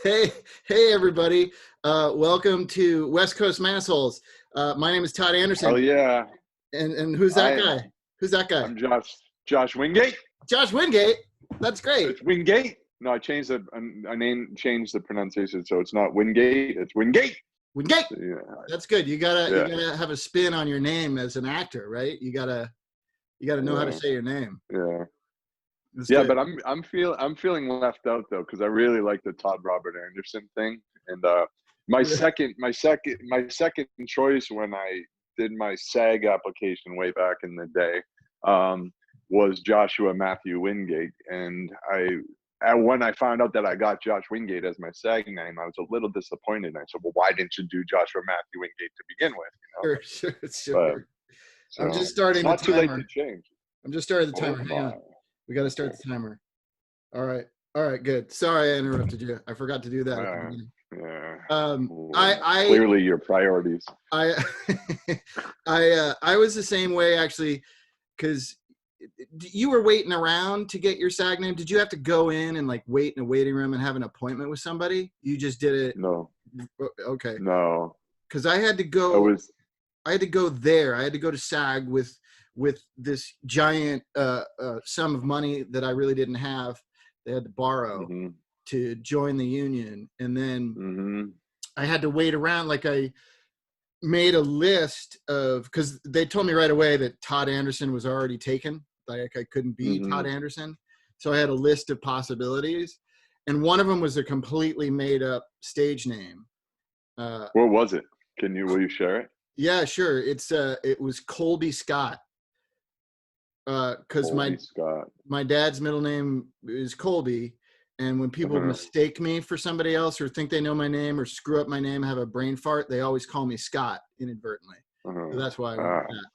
Hey, hey, everybody. Welcome to West Coast Massholes. My name is Todd Hell Anderson. yeah. And who's that I guy? Who's that guy? I'm Josh Wingate. Josh Wingate. That's great. It's Wingate. No, I changed the pronunciation, so it's not Wingate, it's Wingate. Wingate. Yeah. That's good. You gotta you Yeah. gotta have a spin on your name as an actor, right? You gotta know how to Yeah. say your name. Yeah. That's Yeah, good. but I'm feeling left out though, because I really like the Todd Robert Anderson thing. And my second choice when I did my SAG application way back in the day, was Joshua Matthew Wingate. And when I found out that I got Josh Wingate as my SAG name, I was a little disappointed. I said, "Well, why didn't you do Joshua Matthew Wingate to begin with?" Sure, sure, But sure. I'm so just it's starting the not too late to timer. change. I'm just starting the Oh timer. Hang my. on. We got to start Okay. the timer. All right. All right. Good. Sorry, I interrupted you. I forgot to do that at the Uh, beginning. yeah. Um, Well, I, clearly your priorities. I I was the same way actually, because you were waiting around to get your SAG name. Did you have to go in and like wait in a waiting room and have an appointment with somebody? You just did it. No, Okay. no. Because I had to I go. was. I had to go there. I had to go to SAG with this giant sum of money that I really didn't have. They had to borrow Mm-hmm, to join the union, and then mm-hmm, I had to wait around. Like I made a list of, because they told me right away that Todd Anderson was already taken. Like I couldn't be mm-hmm. Todd Anderson. So I had a list of possibilities. And one of them was a completely made up stage name. Uh, What was it? Will you share it? yeah, sure. It was Colby Scott. Cause Holy Scott. my dad's middle name is Colby. And when people Uh-huh. mistake me for somebody else or think they know my name or screw up my name, have a brain fart, they always call me Scott inadvertently. So Uh-huh. that's why I went with Ah, that.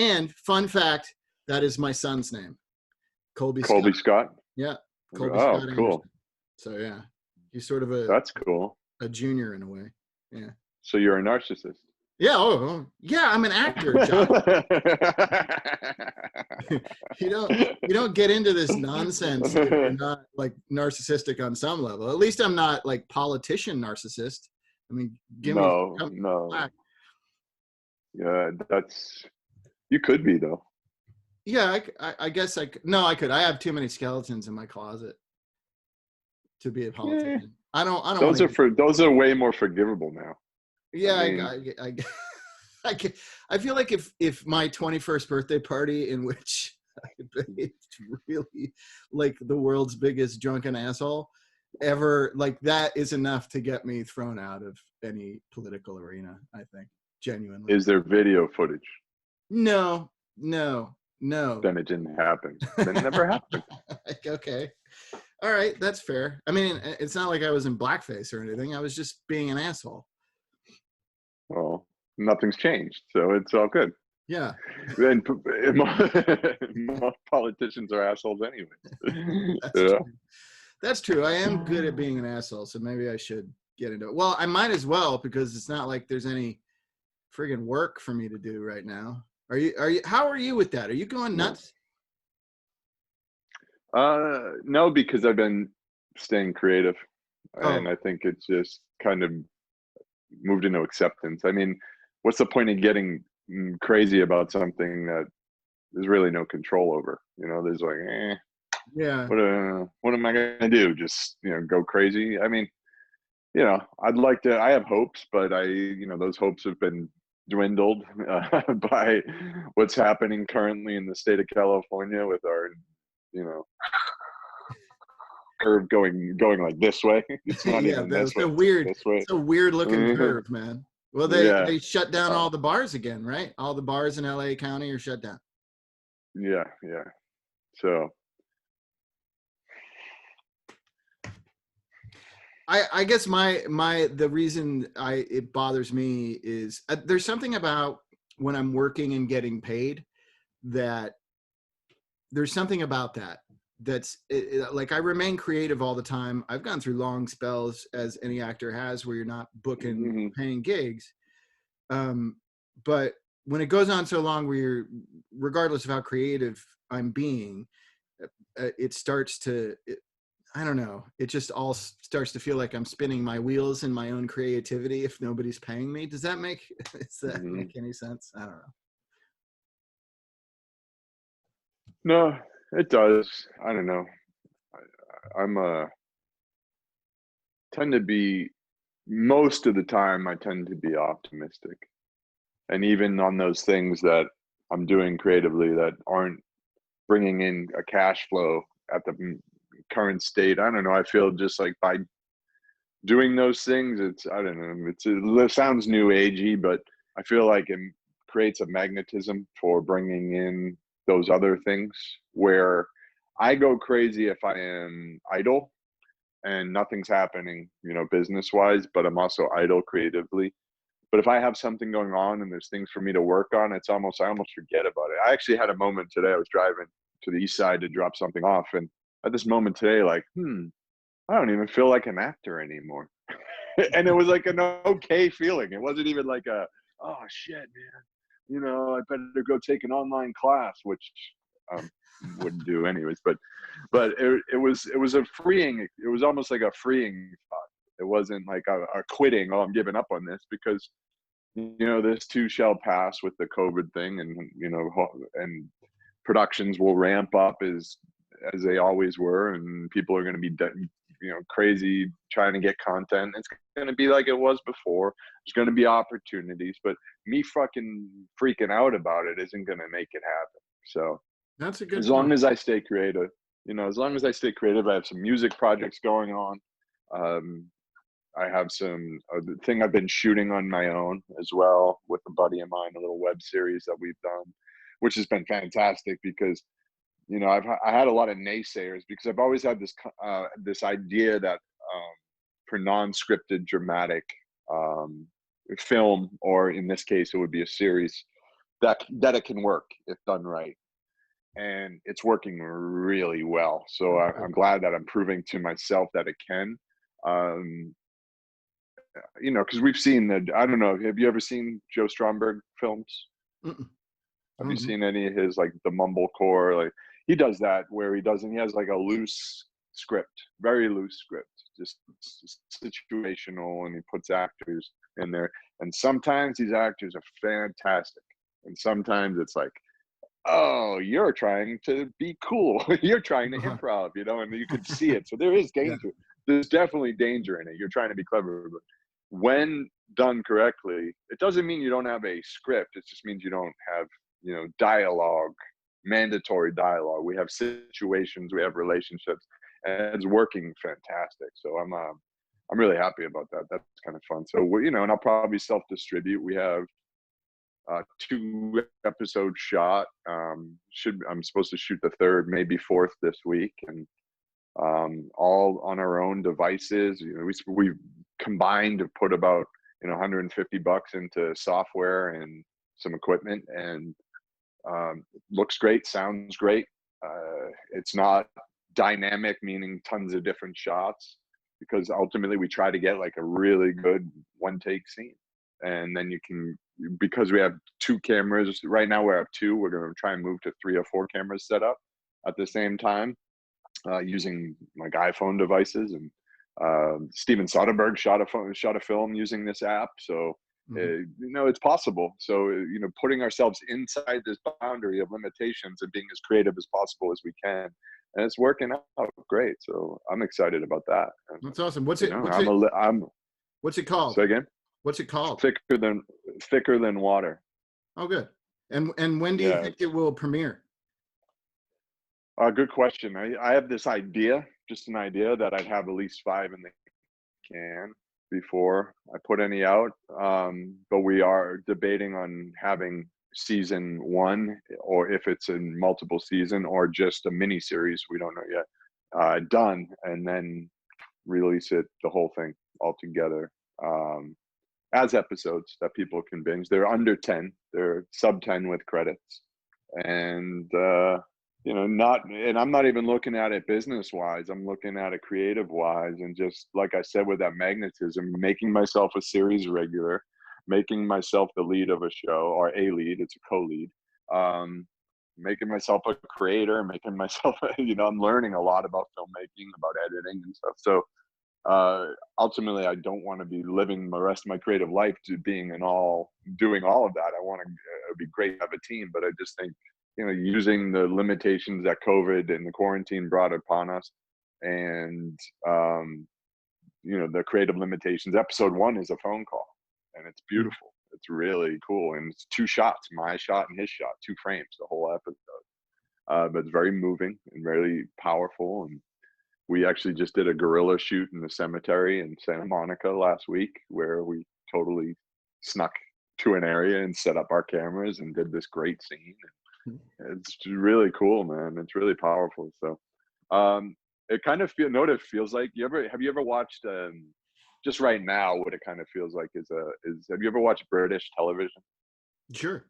And fun fact, that is my son's name, Colby Scott. Colby Scott. Yeah, Colby Oh, Scott cool. Anderson. So yeah, he's sort of a, That's cool. a junior in a way. Yeah. So you're a narcissist. Yeah. Oh, yeah. I'm an actor, Josh. You don't get into this nonsense if you're not like narcissistic on some level. At least I'm not like politician narcissist. I mean, give me No, some no. slack. Yeah, you could be though. Yeah, I guess no, I could. I have too many skeletons in my closet to be a Yeah. politician. I don't want to. Those are way more forgivable now. I Yeah, mean, I, I feel like if my 21st birthday party in which I behaved really like the world's biggest drunken asshole ever, like that is enough to get me thrown out of any political arena, I think, genuinely. is there video footage? No, no, no. Then it didn't happen. Then it never happened. Okay. All right, that's fair. I mean, it's not like I was in blackface or anything. I was just being an asshole. Well, nothing's changed, so it's all good. Yeah. And most politicians are assholes anyway. That's Yeah. true. That's true. I am good at being an asshole, so maybe I should get into it. Well, I might as well because it's not like there's any friggin' work for me to do right now. How are you with that? Are you going No. nuts? No, because I've been staying creative, and Oh, I think it's just kind of moved into acceptance. I mean, what's the point of getting crazy about something that there's really no control over? There's like, yeah. what am I gonna do? Just go crazy? I mean, I'd like to. I have hopes, but those hopes have been dwindled by what's happening currently in the state of California with our, you know, curve going like this way. It's not Yeah, even this that's way. a It's like weird, this way. it's a weird looking curve, man. Well, they Yeah. they shut down all the bars again, right? All the bars in LA County are shut down. Yeah. Yeah. So. I guess the reason it bothers me is there's something about when I'm working and getting paid that there's something about that like I remain creative all the time. I've gone through long spells as any actor has where you're not booking Mhm. paying gigs. But when it goes on so long where you're, regardless of how creative I'm being, it starts to I don't know. It just all starts to feel like I'm spinning my wheels in my own creativity if nobody's paying me. Does that make does that Hmm. make any sense? I don't know. No, it does. I don't know. I'm tend to be most of the time. I tend to be optimistic, and even on those things that I'm doing creatively that aren't bringing in a cash flow at the current state. I don't know. I feel just like by doing those things, it's I don't know. It sounds new agey, but I feel like it creates a magnetism for bringing in those other things where I go crazy if I am idle and nothing's happening, business wise, but I'm also idle creatively. But if I have something going on and there's things for me to work on, I almost forget about it. I actually had a moment today. I was driving to the east side to drop something off, and at this moment today, like, I don't even feel like an actor anymore. And it was like an okay feeling. It wasn't even like oh shit, man. I better go take an online class, which um wouldn't do anyways. But it was a freeing. It was almost like a freeing thought. It wasn't like a quitting. Oh, I'm giving up on this because this too shall pass with the COVID thing, and and productions will ramp up as they always were, and people are going to be crazy trying to get content. It's going to be like it was before. There's going to be opportunities, but me fucking freaking out about it isn't going to make it happen. So That's a good as long point. as I stay creative, I have some music projects going on. Um, I have some thing I've been shooting on my own as well with a buddy of mine, a little web series that we've done, which has been fantastic because I had a lot of naysayers because I've always had this idea that for non-scripted dramatic um, film, or in this case, it would be a series that it can work if done right, and it's working really well. So I'm glad that I'm proving to myself that it can. Um, because we've seen the. I don't know. Have you ever seen Joe Stromberg films? Mm-mm. Have you Mhm. seen any of his like the mumblecore? Like he does that where he has like a loose script, very loose script, just situational, and he puts actors in there. And sometimes these actors are fantastic, and sometimes it's like, oh, you're trying to be cool, you're trying to Uh-huh. improv, and you can see it. So there is Yeah. danger. There's definitely danger in it. You're trying to be clever, but when done correctly, it doesn't mean you don't have a script. It just means you don't have dialogue, mandatory dialogue. We have situations, we have relationships, and it's working fantastic. So I'm really happy about that. That's kind of fun. So and I'll probably self distribute. We have 2 episode shot. I'm supposed to shoot the third, maybe fourth this week, and all on our own devices. We combined to put about $150 into software and some equipment, and looks great, sounds great. It's not dynamic, meaning tons of different shots, because ultimately we try to get like a really good one take scene. And then because we have 2 cameras right now, we have 2. We're going to try and move to 3 or 4 cameras set up at the same time, using like iPhone devices. And Steven Soderbergh shot a film using this app. So Mhm. it's possible. So putting ourselves inside this boundary of limitations and being as creative as possible as we can, and it's working out great. So I'm excited about that. And That's awesome. What's you it? know, What's I'm it? a li- I'm What's it called? say again, What's it called? thicker than water. Oh, good. And when do you Yeah, think it will premiere? good question. I have this idea, just an idea, that I'd have at least 5 in the can before I put any out. But we are debating on having season 1, or if it's a multiple season or just a mini series, we don't know yet. Done, and then release it, the whole thing all together, as episodes that people can binge. They're under 10. They're sub 10 with credits, and not, and I'm not even looking at it business wise. I'm looking at it creative wise, and just like I said, with that magnetism, making myself a series regular, making myself the lead of a show, or a lead. It's a co-lead. Um, making myself a creator, making myself, I'm learning a lot about filmmaking, about editing and stuff. So ultimately, I don't want to be living the rest of my creative life to doing all of that. I want to, it'd be great to have a team, but I just think, using the limitations that COVID and the quarantine brought upon us, and the creative limitations. Episode 1 is a phone call, and it's beautiful. It's really cool, and it's 2 shots, my shot and his shot, 2 frames, the whole episode. But it's very moving and very powerful. And we actually just did a guerrilla shoot in the cemetery in Santa Monica last week, where we totally snuck to an area and set up our cameras and did this great scene. It's really cool, man. It's really powerful. So it kind of know what it feels like. Have you ever watched just right now what it kind of feels like is have you ever watched British television? Sure.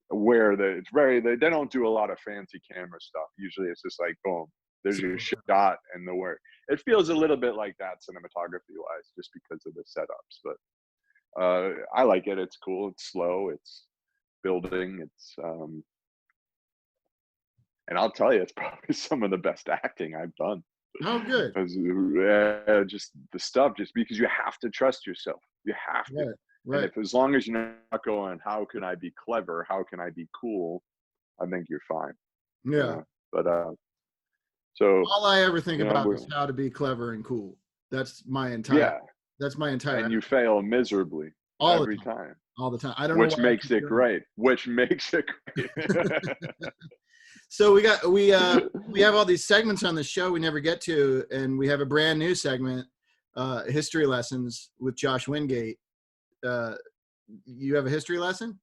Where they don't do a lot of fancy camera stuff. Usually it's just like, boom, there's your shot and the work. It feels a little bit like that cinematography wise, just because of the setups. But I like it. It's cool. It's slow. It's building. It's and I'll tell you, it's probably some of the best acting I've done. Oh, good. Just the stuff, just because you have to trust yourself. You have to. Right. And as long as you're not going, how can I be clever? How can I be cool? I think you're fine. Yeah. But so all I ever think about is how to be clever and cool. That's my entire. And you fail miserably every time. All the time. I don't know. Which makes it great. Which makes it great. So we have all these segments on the show we never get to, and we have a brand new segment, history lessons with Josh Wingate. You have a history lesson?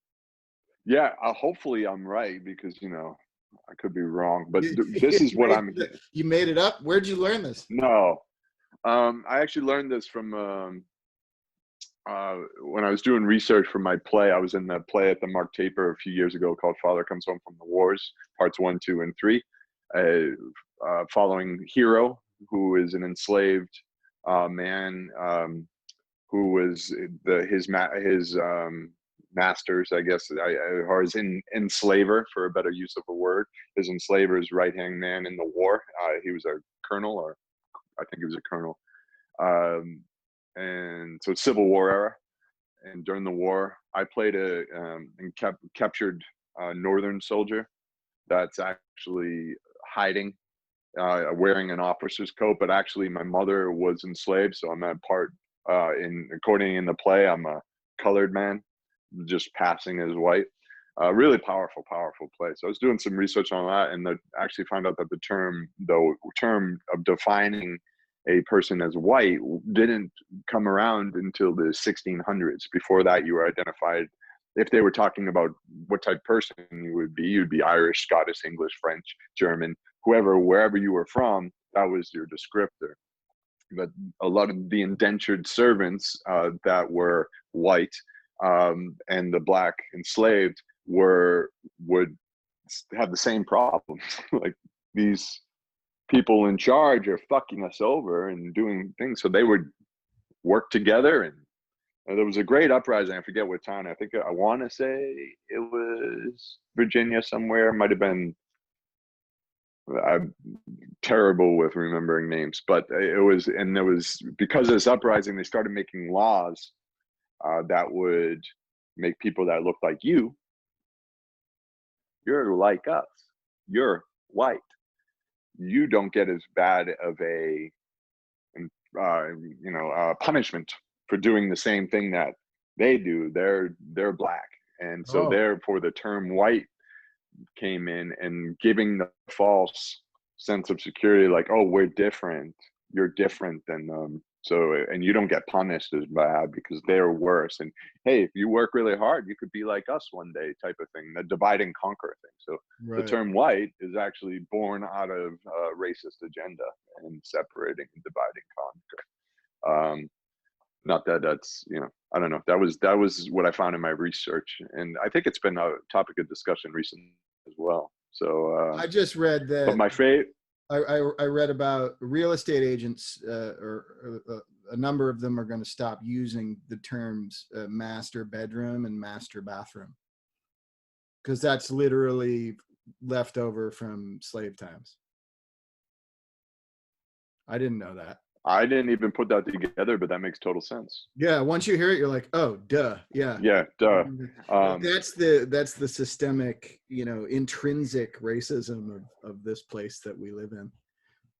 Yeah, hopefully I'm right, because I could be wrong, but this is what You made it up? Where'd you learn this? No, I actually learned this from when I was doing research for my play. I was in the play at the Mark Taper a few years ago called Father Comes Home from the Wars, parts 1, 2, and 3, following Hero, who is an enslaved man who was his masters, I guess, or his enslaver, for a better use of a word. His enslaver's right-hand man in the war. He was a colonel, or I think he was a colonel. And so Civil War era. And during the war, I played captured Northern soldier that's actually hiding, wearing an officer's coat, but actually my mother was enslaved. So I'm at part, according in the play, I'm a colored man, just passing as white. Really powerful play. So I was doing some research on that, and actually found out that the term of defining a person as white didn't come around until the 1600s. Before that, you were identified, if they were talking about what type of person you'd be Irish, Scottish, English, French, German, wherever you were from, that was your descriptor. But a lot of the indentured servants that were white, and the black enslaved would have the same problems. Like, these people in charge are fucking us over and doing things, so they would work together. And there was a great uprising. I forget what town. I want to say it was Virginia somewhere. It might have been. I'm terrible with remembering names, but it was, and there was, because of this uprising, they started making laws that would make people that look like you're like us, you're white, you don't get as bad of a punishment for doing the same thing that they do. They're black, and so therefore the term white came in, and giving the false sense of security, like, oh, we're different, you're different than them, so, and you don't get punished as bad because they're worse, and hey, if you work really hard, you could be like us one day, type of thing, the divide and conquer thing. So the term white is actually born out of a racist agenda, and separating and divide and conquer. Not that that's, I don't know, that was what I found in my research, and I think it's been a topic of discussion recently as well. So I just read that. But my favorite, I read about real estate agents, or a number of them are going to stop using the terms master bedroom and master bathroom, because that's literally left over from slave times. I didn't know that. I didn't even put that together, but that makes total sense. Yeah, once you hear it, you're like, oh, duh, yeah. Yeah, duh. That's the systemic, intrinsic racism of this place that we live in.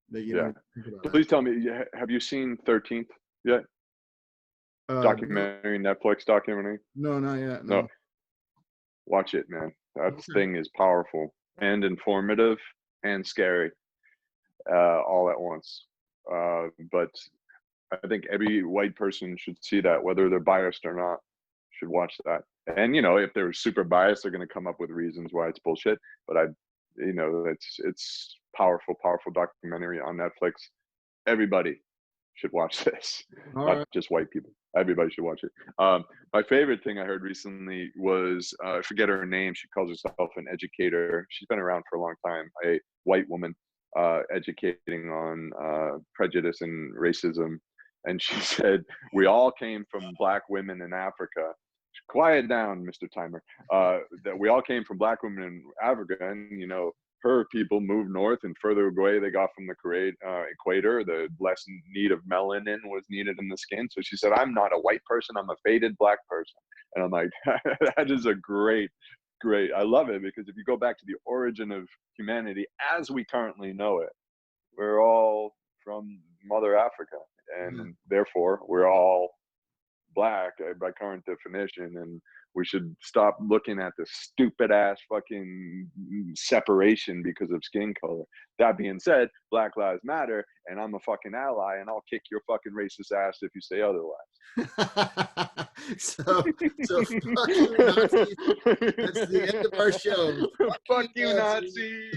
That you Yeah. don't think about Please tell me, have you seen 13th yet? that. Documentary, Netflix documentary? No, not yet. No, No. watch it, man. That Okay. thing is powerful and informative and scary, all at once. But I think every white person should see that, whether they're biased or not, should watch that. And if they're super biased, they're going to come up with reasons why it's bullshit. But it's powerful, powerful documentary on Netflix. Everybody should watch this, All not right. just white people. Everybody should watch it. My favorite thing I heard recently was I forget her name. She calls herself an educator. She's been around for a long time. A white woman educating on prejudice and racism. And she said, "We all came from black women in Africa." Quiet down, Mr. Timer. That we all came from black women in Africa, and her people moved north, and further away they got from the equator, the less need of melanin was needed in the skin. So she said, "I'm not a white person, I'm a faded black person." And I'm like, that is a great, great. I love it, because if you go back to the origin of humanity as we currently know it, we're all from Mother Africa, and therefore we're all black by current definition, and we should stop looking at the stupid ass fucking separation because of skin color. That being said, Black Lives Matter, and I'm a fucking ally, and I'll kick your fucking racist ass if you say otherwise. so fuck you, Nazis. That's the end of our show. Fuck you, Nazis.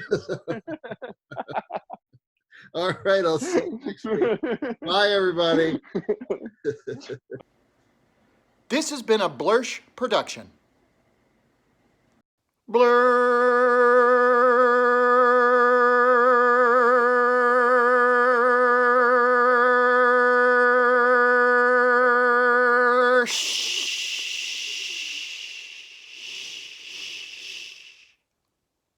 All right, I'll see you next week. Bye, everybody. This has been a Blursh production. Blursh.